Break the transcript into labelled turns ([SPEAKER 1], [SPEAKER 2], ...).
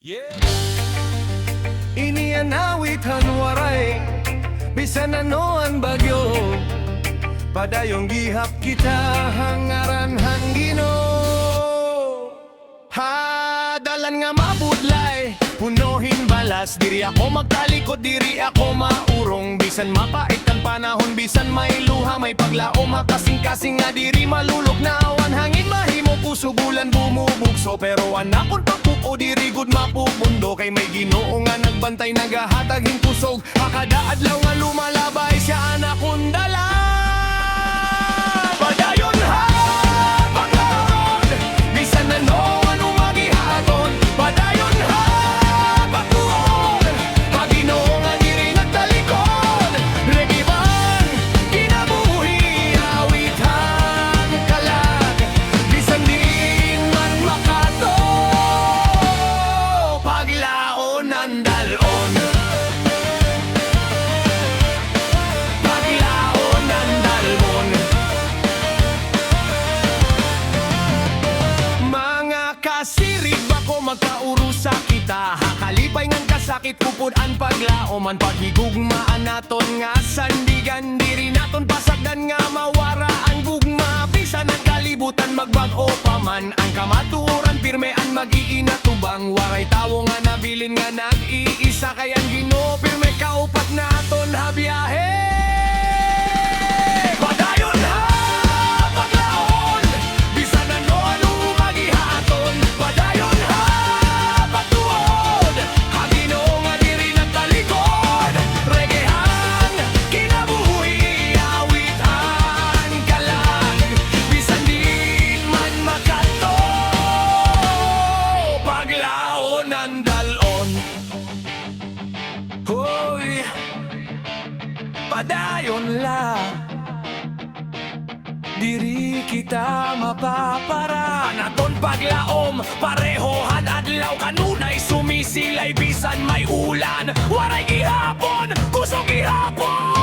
[SPEAKER 1] Yeah. Inianawitan waray, bisan ano ang bagyo, padayong gihap kita hangaran hangino. Hadalan nga mabudlay, punuhin balas, diri ako magtalikod, diri ako maurong. Bisan mapait ang panahon, bisan may luha, may paglaom, kasing-kasing nga diri malulok na awan. Hangin mahimo puso, bulan bumubugso, pero anakon pagpupo, diri gud mapupundo. Kay may Ginoo nga nagbantay, nagahatag pusog, hakada adlaw nga lumalabay siya anakon dala. Padayon ha, paglaom, bisan ano padayon ha, pagtuon, pag Ginoo nga diri nagtalikod. Regiban, kinabuhi, awitan, kalag, bisan din man makato, paglaon ang dalon. Paglaon ang dalon. Mga kasirig bako magkaurusa kita, hakalipay ngang kasakit kupod ang paglaoman. Paghigugmaan naton nga sandigan, diri naton pasagdan nga mawara ang gugma. Bisan ang kalibutan magbag-o pa man, ang kamatuoran pirme ang mag-iinatubang. Waray tawo nga nabilin nga nag-iisa, kay ang Ginoo pirme kaupat naton habiyahe. Padayon ha, paglaon, bisan ano magihaton. Padayon ha, pagtuon, ang Ginoo nga diri nagtalikod. Regehan, kinabuhi, awitan, kalag, bisan din man makato, paglaon ang dalon. Hoy, padayon la, diri kita mapapara. Naton paglaom, parehohan adlaw, kanunay sumisilay bisan may ulan. Waray gihapon, kusog gihapon.